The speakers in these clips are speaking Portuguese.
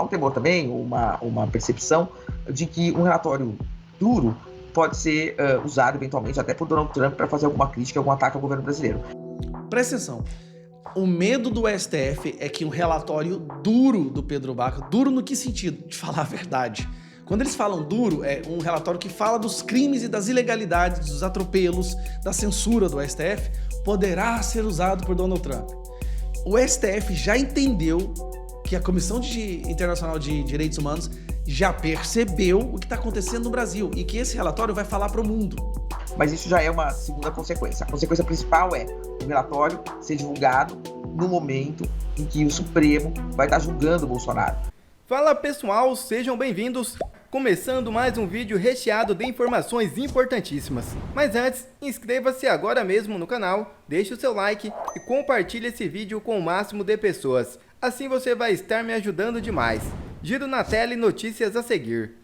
há um temor também, uma percepção de que um relatório duro pode ser usado eventualmente até por Donald Trump para fazer alguma crítica, algum ataque ao governo brasileiro. Presta atenção. O medo do STF é que um relatório duro do Pedro Vaca, duro no que sentido? De falar a verdade. Quando eles falam duro, é um relatório que fala dos crimes e das ilegalidades, dos atropelos, da censura do STF, poderá ser usado por Donald Trump. O STF já entendeu que a Comissão Internacional de Direitos Humanos já percebeu o que está acontecendo no Brasil e que esse relatório vai falar para o mundo. Mas isso já é uma segunda consequência. A consequência principal é o relatório ser divulgado no momento em que o Supremo vai estar julgando o Bolsonaro. Fala pessoal, sejam bem-vindos! Começando mais um vídeo recheado de informações importantíssimas. Mas antes, inscreva-se agora mesmo no canal, deixe o seu like e compartilhe esse vídeo com o máximo de pessoas. Assim você vai estar me ajudando demais. Giro na tela e notícias a seguir.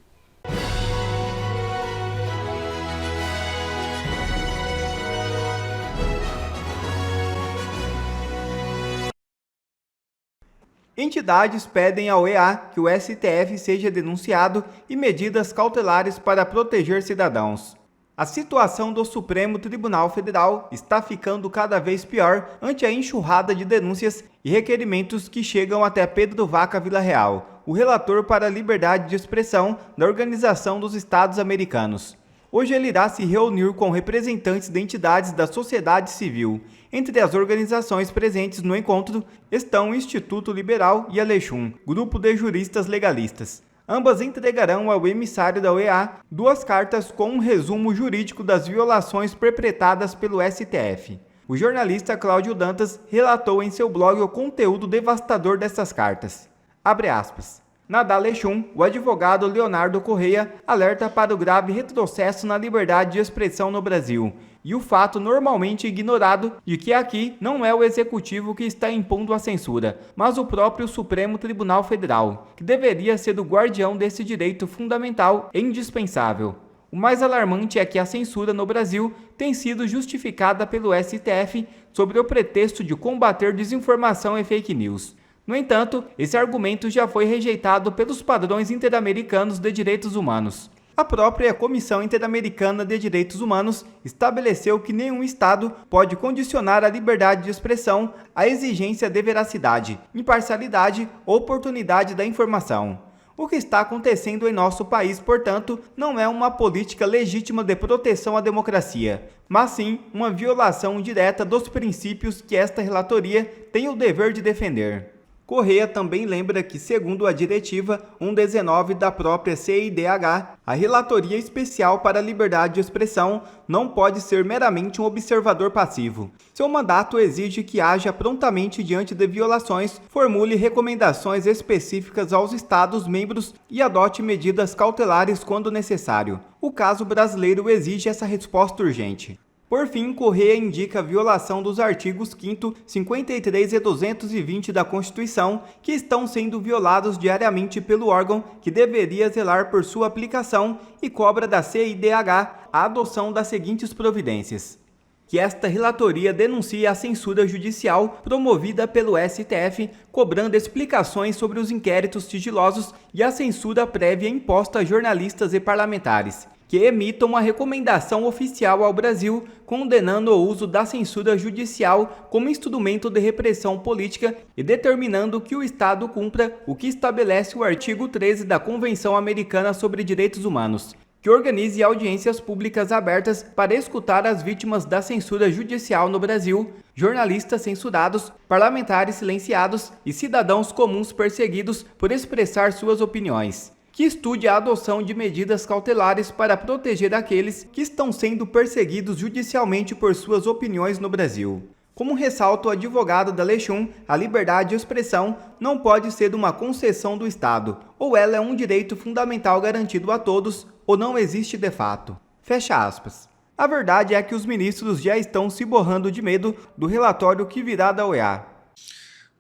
Entidades pedem ao EA que o STF seja denunciado e medidas cautelares para proteger cidadãos. A situação do Supremo Tribunal Federal está ficando cada vez pior ante a enxurrada de denúncias e requerimentos que chegam até Pedro Vaca Villarreal, o relator para a liberdade de expressão da Organização dos Estados Americanos. Hoje ele irá se reunir com representantes de entidades da sociedade civil. Entre as organizações presentes no encontro estão o Instituto Liberal e a Lechum, grupo de juristas legalistas. Ambas entregarão ao emissário da OEA 2 cartas com um resumo jurídico das violações perpetradas pelo STF. O jornalista Cláudio Dantas relatou em seu blog o conteúdo devastador dessas cartas. Abre aspas. Na da Lechum, o advogado Leonardo Correia alerta para o grave retrocesso na liberdade de expressão no Brasil e o fato normalmente ignorado de que aqui não é o Executivo que está impondo a censura, mas o próprio Supremo Tribunal Federal, que deveria ser o guardião desse direito fundamental e indispensável. O mais alarmante é que a censura no Brasil tem sido justificada pelo STF sob o pretexto de combater desinformação e fake news. No entanto, esse argumento já foi rejeitado pelos padrões interamericanos de direitos humanos. A própria Comissão Interamericana de Direitos Humanos estabeleceu que nenhum Estado pode condicionar a liberdade de expressão à exigência de veracidade, imparcialidade ou oportunidade da informação. O que está acontecendo em nosso país, portanto, não é uma política legítima de proteção à democracia, mas sim uma violação direta dos princípios que esta relatoria tem o dever de defender. Correia também lembra que, segundo a Diretiva 119 da própria CIDH, a Relatoria Especial para a Liberdade de Expressão não pode ser meramente um observador passivo. Seu mandato exige que haja prontamente diante de violações, formule recomendações específicas aos Estados-membros e adote medidas cautelares quando necessário. O caso brasileiro exige essa resposta urgente. Por fim, Correia indica a violação dos artigos 5º, 53 e 220 da Constituição, que estão sendo violados diariamente pelo órgão que deveria zelar por sua aplicação e cobra da CIDH a adoção das seguintes providências. Que esta relatoria denuncie a censura judicial promovida pelo STF, cobrando explicações sobre os inquéritos sigilosos e a censura prévia imposta a jornalistas e parlamentares. Que emitam uma recomendação oficial ao Brasil condenando o uso da censura judicial como instrumento de repressão política e determinando que o Estado cumpra o que estabelece o artigo 13 da Convenção Americana sobre Direitos Humanos, que organize audiências públicas abertas para escutar as vítimas da censura judicial no Brasil, jornalistas censurados, parlamentares silenciados e cidadãos comuns perseguidos por expressar suas opiniões. Que estude a adoção de medidas cautelares para proteger aqueles que estão sendo perseguidos judicialmente por suas opiniões no Brasil. Como ressalta o advogado da Lechum, a liberdade de expressão não pode ser uma concessão do Estado, ou ela é um direito fundamental garantido a todos, ou não existe de fato. Fecha aspas. A verdade é que os ministros já estão se borrando de medo do relatório que virá da OEA.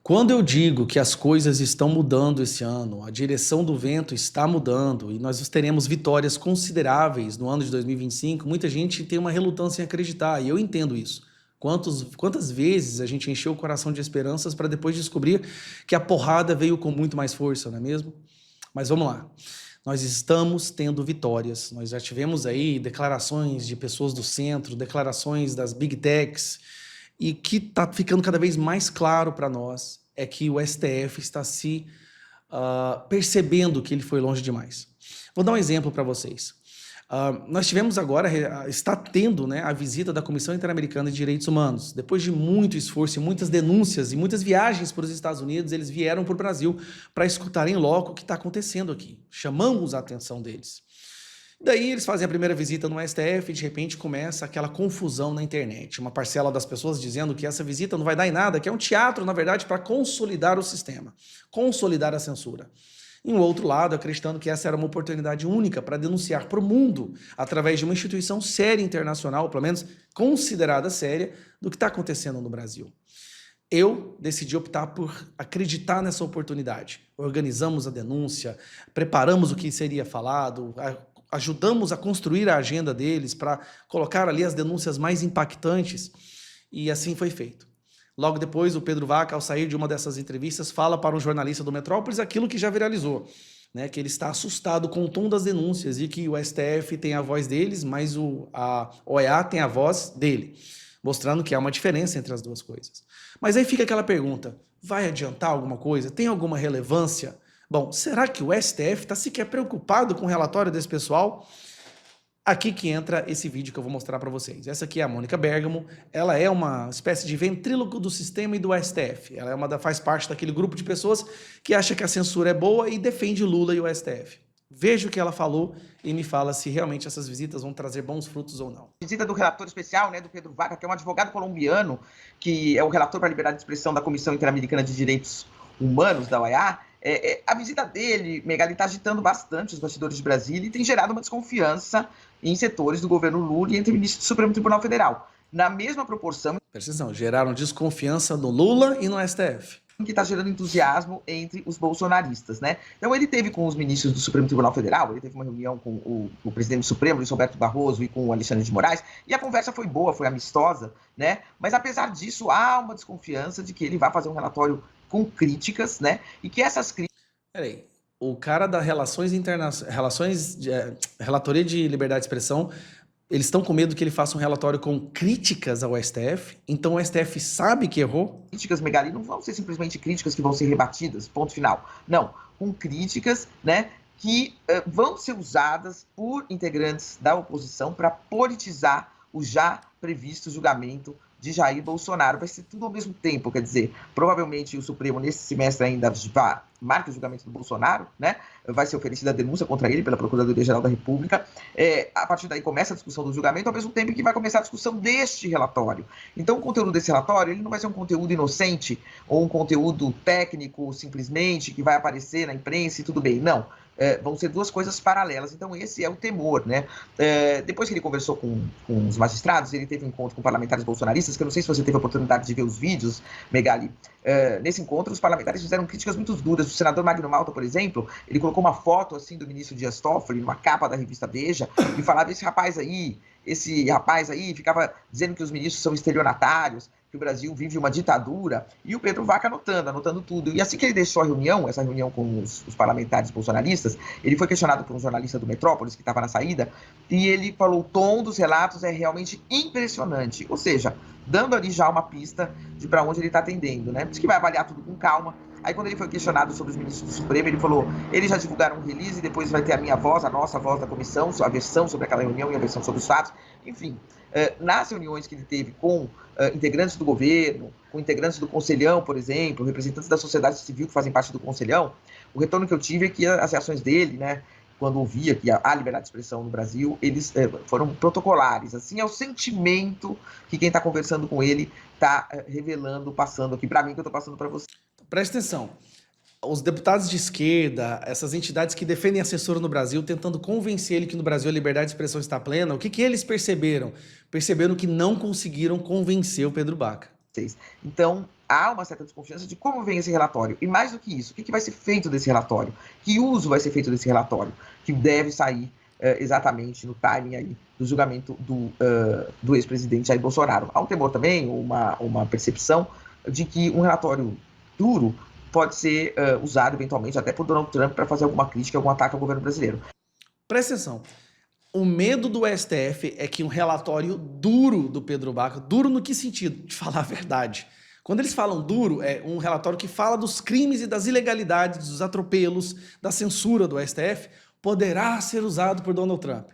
Quando eu digo que as coisas estão mudando esse ano, a direção do vento está mudando e nós teremos vitórias consideráveis no ano de 2025, muita gente tem uma relutância em acreditar e eu entendo isso. Quantas vezes a gente encheu o coração de esperanças para depois descobrir que a porrada veio com muito mais força, não é mesmo? Mas vamos lá. Nós estamos tendo vitórias. Nós já tivemos aí declarações de pessoas do centro, declarações das Big Techs, e que está ficando cada vez mais claro para nós é que o STF está se percebendo que ele foi longe demais. Vou dar um exemplo para vocês. Nós tivemos agora, está tendo, né, a visita da Comissão Interamericana de Direitos Humanos. Depois de muito esforço e muitas denúncias e muitas viagens para os Estados Unidos, eles vieram para o Brasil para escutarem logo o que está acontecendo aqui. Chamamos a atenção deles. Daí eles fazem a primeira visita no STF e de repente começa aquela confusão na internet. Uma parcela das pessoas dizendo que essa visita não vai dar em nada, que é um teatro, na verdade, para consolidar o sistema, consolidar a censura. E um outro lado acreditando que essa era uma oportunidade única para denunciar para o mundo, através de uma instituição séria internacional, pelo menos considerada séria, do que está acontecendo no Brasil. Eu decidi optar por acreditar nessa oportunidade. Organizamos a denúncia, preparamos o que seria falado, ajudamos a construir a agenda deles para colocar ali as denúncias mais impactantes, e assim foi feito. Logo depois, o Pedro Vaca, ao sair de uma dessas entrevistas, fala para um jornalista do Metrópolis aquilo que já viralizou, né, que ele está assustado com o tom das denúncias e que o STF tem a voz deles, mas a OEA tem a voz dele, mostrando que há uma diferença entre as duas coisas. Mas aí fica aquela pergunta, vai adiantar alguma coisa? Tem alguma relevância? Bom, será que o STF está sequer preocupado com o relatório desse pessoal? Aqui que entra esse vídeo que eu vou mostrar para vocês. Essa aqui é a Mônica Bergamo, ela é uma espécie de ventríloco do sistema e do STF. Ela faz parte daquele grupo de pessoas que acha que a censura é boa e defende Lula e o STF. Veja o que ela falou e me fala se realmente essas visitas vão trazer bons frutos ou não. Visita do relator especial, né, do Pedro Vaca, que é um advogado colombiano, que é o relator para a liberdade de expressão da Comissão Interamericana de Direitos Humanos, da OEA. A visita dele, Megali, está agitando bastante os bastidores de Brasília e tem gerado uma desconfiança em setores do governo Lula e entre ministros do Supremo Tribunal Federal. Na mesma proporção... Presta atenção, geraram desconfiança no Lula e no STF. Que está gerando entusiasmo entre os bolsonaristas, né? Então ele teve com os ministros do Supremo Tribunal Federal, ele teve uma reunião com o presidente do Supremo, Luiz Roberto Barroso, e com o Alexandre de Moraes, e a conversa foi boa, foi amistosa, né? Mas apesar disso, há uma desconfiança de que ele vai fazer um relatório com críticas, né? E que essas críticas... Peraí, o cara da Relatoria de Liberdade de Expressão, eles estão com medo que ele faça um relatório com críticas ao STF? Então o STF sabe que errou? Críticas, Megali, não vão ser simplesmente críticas que vão ser rebatidas, ponto final. Não, com críticas, né, que vão ser usadas por integrantes da oposição para politizar o já previsto julgamento de Jair Bolsonaro. Vai ser tudo ao mesmo tempo, quer dizer, provavelmente o Supremo nesse semestre ainda marca o julgamento do Bolsonaro, né? Vai ser oferecida a denúncia contra ele pela Procuradoria-Geral da República. A partir daí começa a discussão do julgamento, ao mesmo tempo que vai começar a discussão deste relatório. Então o conteúdo desse relatório, ele não vai ser um conteúdo inocente ou um conteúdo técnico simplesmente que vai aparecer na imprensa e tudo bem, não. Vão ser duas coisas paralelas, então esse é o temor, né? Depois que ele conversou com os magistrados, ele teve um encontro com parlamentares bolsonaristas, que eu não sei se você teve a oportunidade de ver os vídeos, Megali. Nesse encontro, os parlamentares fizeram críticas muito duras. O senador Magno Malta, por exemplo, ele colocou uma foto assim do ministro Dias Toffoli, numa capa da revista Veja, e falava, esse rapaz aí ficava dizendo que os ministros são estelionatários, que o Brasil vive uma ditadura, e o Pedro Vaca anotando tudo. E assim que ele deixou a reunião, essa reunião com os parlamentares bolsonaristas, ele foi questionado por um jornalista do Metrópolis, que estava na saída, e ele falou, o tom dos relatos é realmente impressionante, ou seja, dando ali já uma pista de para onde ele está atendendo, né? Diz que vai avaliar tudo com calma. Aí quando ele foi questionado sobre os ministros do Supremo, ele falou, eles já divulgaram um release, depois vai ter a minha voz, a nossa voz da comissão, a versão sobre aquela reunião e a versão sobre os fatos. Enfim, nas reuniões que ele teve com integrantes do governo, com integrantes do Conselhão, por exemplo, representantes da sociedade civil que fazem parte do Conselhão, o retorno que eu tive é que as reações dele, né, quando ouvia que há liberdade de expressão no Brasil, eles foram protocolares. Assim, é o sentimento que quem está conversando com ele está revelando, passando aqui para mim, que eu estou passando para você. Presta atenção, os deputados de esquerda, essas entidades que defendem a censura no Brasil, tentando convencer ele que no Brasil a liberdade de expressão está plena, o que eles perceberam? Perceberam que não conseguiram convencer o Pedro Vaca. Então, há uma certa desconfiança de como vem esse relatório. E mais do que isso, o que vai ser feito desse relatório? Que uso vai ser feito desse relatório? Que deve sair exatamente no timing aí do julgamento do ex-presidente Jair Bolsonaro. Há um temor também, uma percepção de que um relatório duro pode ser usado eventualmente até por Donald Trump para fazer alguma crítica, algum ataque ao governo brasileiro. Presta atenção. O medo do STF é que um relatório duro do Pedro Baca, duro no que sentido? De falar a verdade. Quando eles falam duro, é um relatório que fala dos crimes e das ilegalidades, dos atropelos, da censura do STF, poderá ser usado por Donald Trump.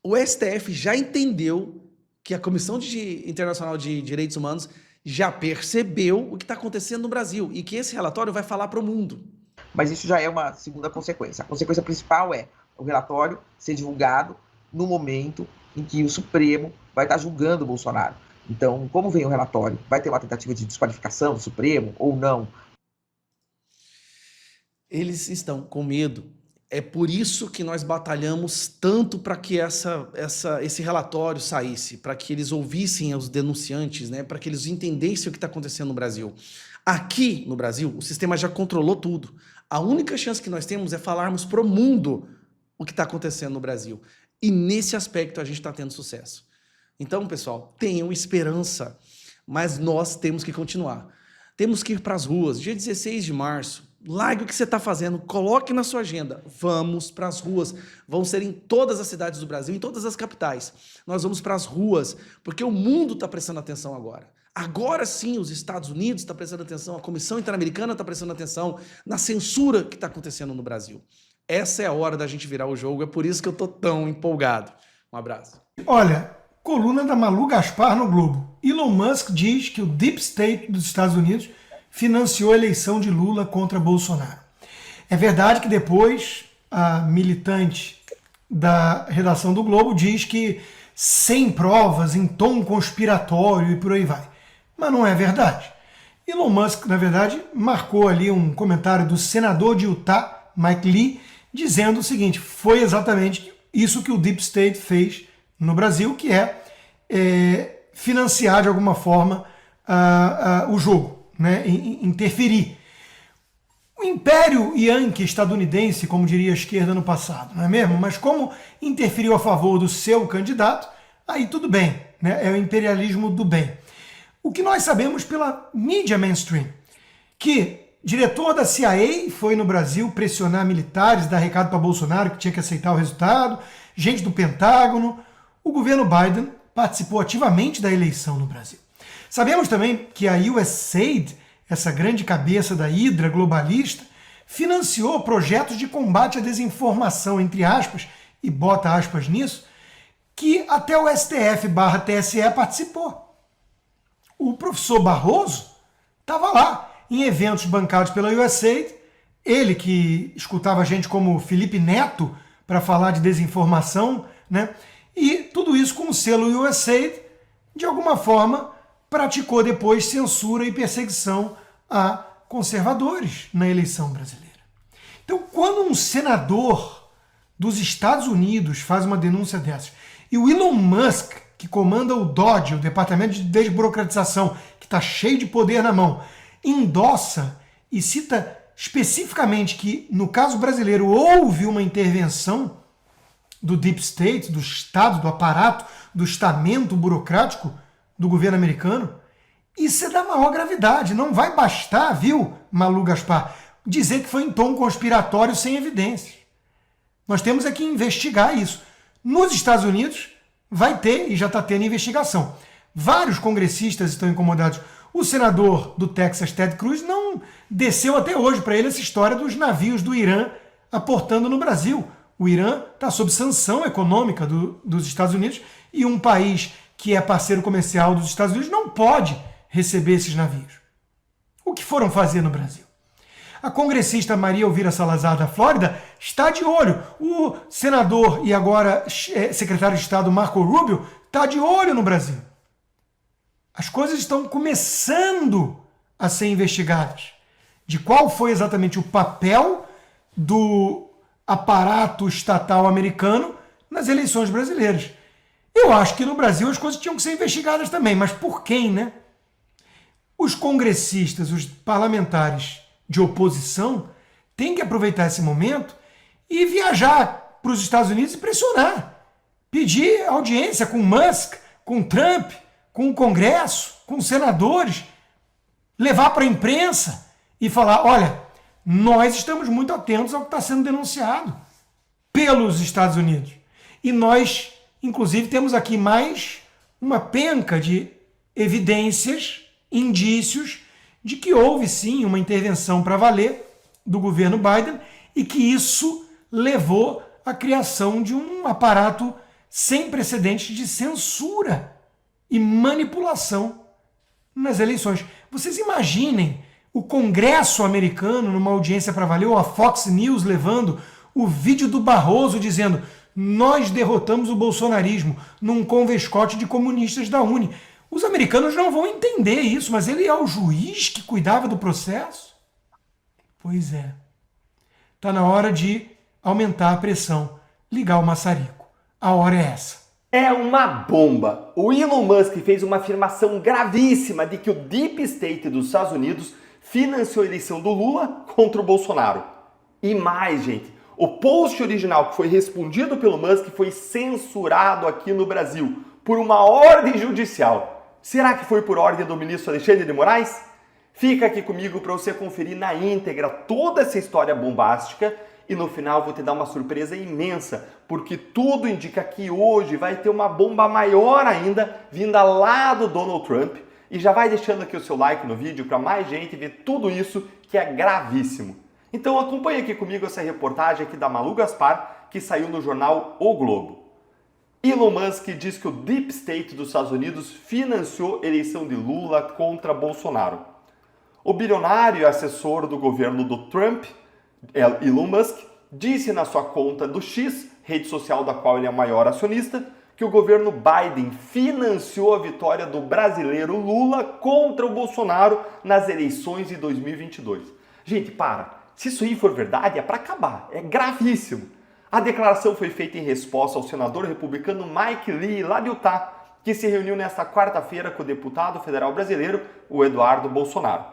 O STF já entendeu que a Comissão Internacional de Direitos Humanos já percebeu o que está acontecendo no Brasil e que esse relatório vai falar para o mundo. Mas isso já é uma segunda consequência. A consequência principal é o relatório ser divulgado no momento em que o Supremo vai estar julgando o Bolsonaro. Então, como vem o relatório? Vai ter uma tentativa de desqualificação do Supremo ou não? Eles estão com medo. É por isso que nós batalhamos tanto para que esse relatório saísse, para que eles ouvissem os denunciantes, né? Para que eles entendessem o que está acontecendo no Brasil. Aqui no Brasil, o sistema já controlou tudo. A única chance que nós temos é falarmos para o mundo o que está acontecendo no Brasil. E nesse aspecto a gente está tendo sucesso. Então, pessoal, tenham esperança, mas nós temos que continuar. Temos que ir para as ruas. Dia 16 de março, largue o que você está fazendo, coloque na sua agenda. Vamos para as ruas. Vão ser em todas as cidades do Brasil, em todas as capitais. Nós vamos para as ruas, porque o mundo está prestando atenção agora. Agora sim, os Estados Unidos estão prestando atenção, a Comissão Interamericana está prestando atenção na censura que está acontecendo no Brasil. Essa é a hora da gente virar o jogo, é por isso que eu estou tão empolgado. Um abraço. Olha, coluna da Malu Gaspar no Globo. Elon Musk diz que o Deep State dos Estados Unidos financiou a eleição de Lula contra Bolsonaro. É verdade que depois a militante da redação do Globo diz que sem provas, em tom conspiratório e por aí vai. Mas não é verdade. Elon Musk, na verdade, marcou ali um comentário do senador de Utah, Mike Lee, dizendo o seguinte: foi exatamente isso que o Deep State fez no Brasil, que é financiar de alguma forma o jogo, né? Interferir. O império yankee estadunidense, como diria a esquerda no passado, não é mesmo? Mas como interferiu a favor do seu candidato, aí tudo bem, né? É o imperialismo do bem. O que nós sabemos pela mídia mainstream, que diretor da CIA foi no Brasil pressionar militares, dar recado para Bolsonaro que tinha que aceitar o resultado, gente do Pentágono. O governo Biden participou ativamente da eleição no Brasil. Sabemos também que a USAID, essa grande cabeça da hidra globalista, financiou projetos de combate à desinformação, entre aspas, e bota aspas nisso, que até o STF/TSE participou. O professor Barroso estava lá, em eventos bancados pela USAID, ele que escutava gente como Felipe Neto para falar de desinformação, né? E tudo isso com o selo USAID, de alguma forma, praticou depois censura e perseguição a conservadores na eleição brasileira. Então, quando um senador dos Estados Unidos faz uma denúncia dessas, e o Elon Musk, que comanda o DOGE, o Departamento de Desburocratização, que está cheio de poder na mão, endossa e cita especificamente que, no caso brasileiro, houve uma intervenção do Deep State, do Estado, do aparato, do estamento burocrático do governo americano, isso é da maior gravidade. Não vai bastar, viu, Malu Gaspar, dizer que foi em tom conspiratório sem evidências. Nós temos é que investigar isso. Nos Estados Unidos vai ter, e já está tendo investigação. Vários congressistas estão incomodados. O senador do Texas, Ted Cruz, não desceu até hoje para ele essa história dos navios do Irã aportando no Brasil. O Irã está sob sanção econômica dos Estados Unidos e um país que é parceiro comercial dos Estados Unidos não pode receber esses navios. O que foram fazer no Brasil? A congressista Maria Elvira Salazar da Flórida está de olho. O senador e agora secretário de Estado Marco Rubio está de olho no Brasil. As coisas estão começando a ser investigadas. De qual foi exatamente o papel do aparato estatal americano nas eleições brasileiras. Eu acho que no Brasil as coisas tinham que ser investigadas também, mas por quem, né? Os congressistas, os parlamentares de oposição têm que aproveitar esse momento e viajar para os Estados Unidos e pressionar. Pedir audiência com Musk, com Trump, com o Congresso, com os senadores, levar para a imprensa e falar, olha, nós estamos muito atentos ao que está sendo denunciado pelos Estados Unidos. E nós, inclusive, temos aqui mais uma penca de evidências, indícios de que houve sim uma intervenção para valer do governo Biden e que isso levou à criação de um aparato sem precedentes de censura e manipulação nas eleições. Vocês imaginem o Congresso americano numa audiência para valer, ou a Fox News levando o vídeo do Barroso dizendo: nós derrotamos o bolsonarismo num convescote de comunistas da Uni. Os americanos não vão entender isso, mas ele é o juiz que cuidava do processo? Pois é. Está na hora de aumentar a pressão, ligar o maçarico. A hora é essa. É uma bomba. O Elon Musk fez uma afirmação gravíssima de que o Deep State dos Estados Unidos financiou a eleição do Lula contra o Bolsonaro. E mais, gente, o post original que foi respondido pelo Musk foi censurado aqui no Brasil por uma ordem judicial. Será que foi por ordem do ministro Alexandre de Moraes? Fica aqui comigo para você conferir na íntegra toda essa história bombástica e no final vou te dar uma surpresa imensa, porque tudo indica que hoje vai ter uma bomba maior ainda vinda lá do Donald Trump. E já vai deixando aqui o seu like no vídeo para mais gente ver tudo isso que é gravíssimo. Então acompanhe aqui comigo essa reportagem aqui da Malu Gaspar, que saiu no jornal O Globo. Elon Musk diz que o Deep State dos Estados Unidos financiou a eleição de Lula contra Bolsonaro. O bilionário e assessor do governo do Trump, Elon Musk, disse na sua conta do X, rede social da qual ele é o maior acionista, que o governo Biden financiou a vitória do brasileiro Lula contra o Bolsonaro nas eleições de 2022. Gente, para. Se isso aí for verdade, é para acabar. É gravíssimo. A declaração foi feita em resposta ao senador republicano Mike Lee, lá de Utah, que se reuniu nesta quarta-feira com o deputado federal brasileiro, o Eduardo Bolsonaro.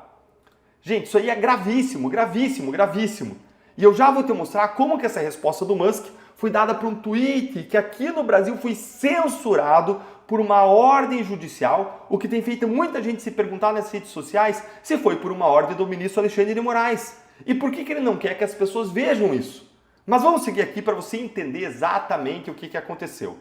Gente, isso aí é gravíssimo, gravíssimo, gravíssimo. E eu já vou te mostrar como que essa resposta do Musk foi dada por um tweet que aqui no Brasil foi censurado por uma ordem judicial, o que tem feito muita gente se perguntar nas redes sociais se foi por uma ordem do ministro Alexandre de Moraes. E por que ele não quer que as pessoas vejam isso? Mas vamos seguir aqui para você entender exatamente o que aconteceu.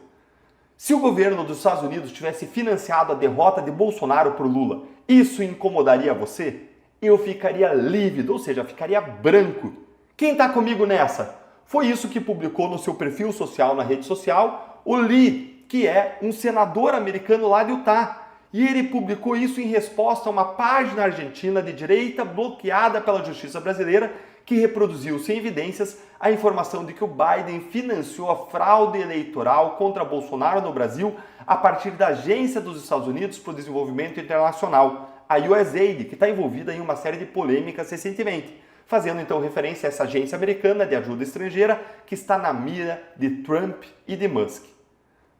Se o governo dos Estados Unidos tivesse financiado a derrota de Bolsonaro por Lula, isso incomodaria você? Eu ficaria lívido, ou seja, ficaria branco. Quem está comigo nessa? Foi isso que publicou no seu perfil social, na rede social, o Lee, que é um senador americano lá de Utah. E ele publicou isso em resposta a uma página argentina de direita bloqueada pela justiça brasileira que reproduziu sem evidências a informação de que o Biden financiou a fraude eleitoral contra Bolsonaro no Brasil a partir da Agência dos Estados Unidos para o Desenvolvimento Internacional, a USAID, que está envolvida em uma série de polêmicas recentemente, fazendo então referência a essa agência americana de ajuda estrangeira que está na mira de Trump e de Musk.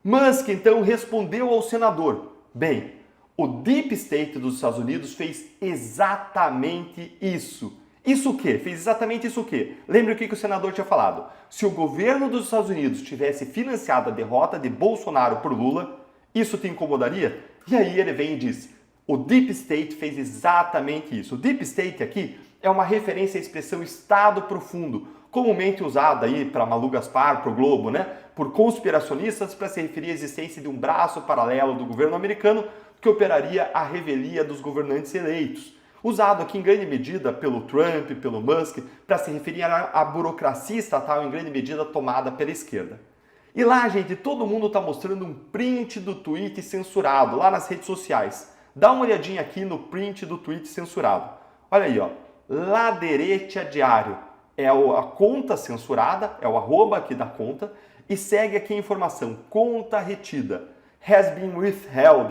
Musk então respondeu ao senador: bem, o Deep State dos Estados Unidos fez exatamente isso. Isso o quê? Fez exatamente isso o quê? Lembre o que o senador tinha falado. Se o governo dos Estados Unidos tivesse financiado a derrota de Bolsonaro por Lula, isso te incomodaria? E aí ele vem e diz: o Deep State fez exatamente isso. O Deep State aqui é uma referência à expressão Estado profundo, comumente usada aí para Malu Gaspar, para o Globo, né? Por conspiracionistas para se referir à existência de um braço paralelo do governo americano que operaria a revelia dos governantes eleitos. Usado aqui em grande medida pelo Trump, pelo Musk, para se referir à burocracia estatal em grande medida tomada pela esquerda. E lá, gente, todo mundo está mostrando um print do tweet censurado lá nas redes sociais. Dá uma olhadinha aqui no print do tweet censurado. Olha aí, ó. La Derecha Diário. É a conta censurada, é o arroba aqui da conta, e segue aqui a informação: conta retida. Has been withheld,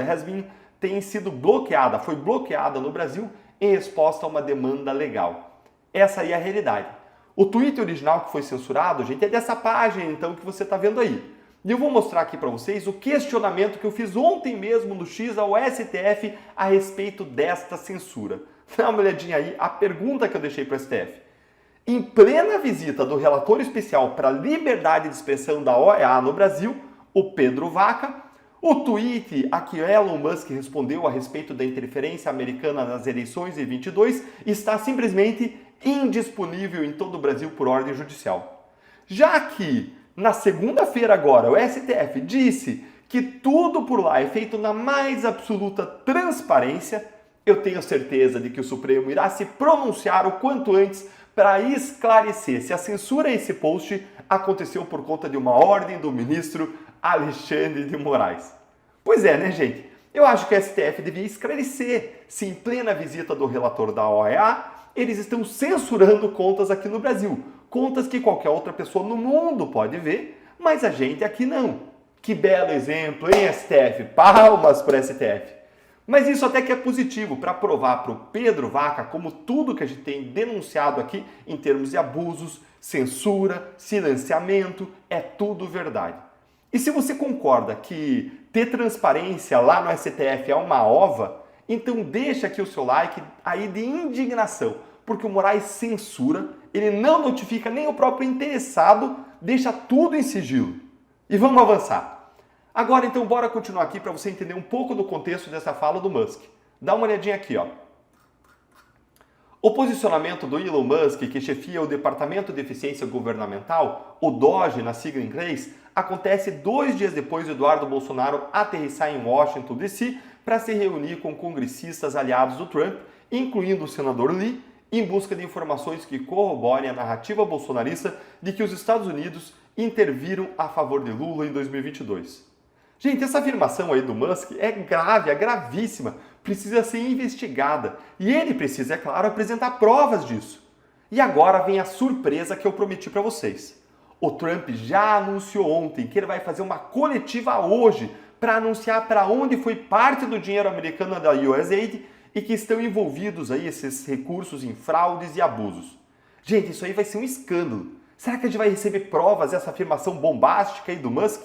tem sido bloqueada, foi bloqueada no Brasil em resposta a uma demanda legal. Essa aí é a realidade. O tweet original que foi censurado, gente, é dessa página então que você está vendo aí. E eu vou mostrar aqui para vocês o questionamento que eu fiz ontem mesmo no X ao STF a respeito desta censura. Dá uma olhadinha aí, a pergunta que eu deixei para o STF. Em plena visita do relator especial para a liberdade de expressão da OEA no Brasil, o Pedro Vaca, o tweet a que Elon Musk respondeu a respeito da interferência americana nas eleições de 22 está simplesmente indisponível em todo o Brasil por ordem judicial. Já que, na segunda-feira agora, o STF disse que tudo por lá é feito na mais absoluta transparência, eu tenho certeza de que o Supremo irá se pronunciar o quanto antes para esclarecer se a censura a esse post aconteceu por conta de uma ordem do ministro Alexandre de Moraes. Pois é, né, gente? Eu acho que o STF devia esclarecer se em plena visita do relator da OEA eles estão censurando contas aqui no Brasil. Contas que qualquer outra pessoa no mundo pode ver, mas a gente aqui não. Que belo exemplo, hein, STF? Palmas para o STF. Mas isso até que é positivo para provar para o Pedro Vaca como tudo que a gente tem denunciado aqui em termos de abusos, censura, silenciamento, é tudo verdade. E se você concorda que ter transparência lá no STF é uma ova, então deixa aqui o seu like aí de indignação, porque o Moraes censura, ele não notifica nem o próprio interessado, deixa tudo em sigilo. E vamos avançar. Agora, então, bora continuar aqui para você entender um pouco do contexto dessa fala do Musk. Dá uma olhadinha aqui, ó. O posicionamento do Elon Musk, que chefia o Departamento de Eficiência Governamental, o DOGE na sigla em inglês, acontece 2 dias depois de Eduardo Bolsonaro aterrissar em Washington, D.C., para se reunir com congressistas aliados do Trump, incluindo o senador Lee, em busca de informações que corroborem a narrativa bolsonarista de que os Estados Unidos interviram a favor de Lula em 2022. Gente, essa afirmação aí do Musk é grave, é gravíssima, precisa ser investigada. E ele precisa, é claro, apresentar provas disso. E agora vem a surpresa que eu prometi para vocês. O Trump já anunciou ontem que ele vai fazer uma coletiva hoje para anunciar para onde foi parte do dinheiro americano da USAID e que estão envolvidos aí esses recursos em fraudes e abusos. Gente, isso aí vai ser um escândalo. Será que a gente vai receber provas dessa afirmação bombástica aí do Musk?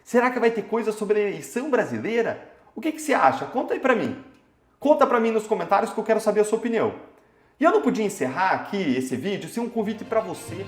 Será que vai ter coisa sobre a eleição brasileira? O que você acha? Conta aí pra mim. Conta pra mim nos comentários que eu quero saber a sua opinião. E eu não podia encerrar aqui esse vídeo sem um convite para você.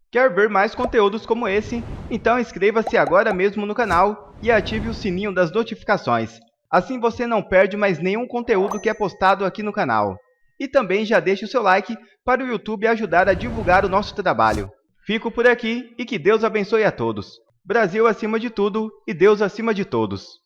Quer ver mais conteúdos como esse? Então inscreva-se agora mesmo no canal e ative o sininho das notificações. Assim você não perde mais nenhum conteúdo que é postado aqui no canal. E também já deixe o seu like para o YouTube ajudar a divulgar o nosso trabalho. Fico por aqui e que Deus abençoe a todos. Brasil acima de tudo e Deus acima de todos.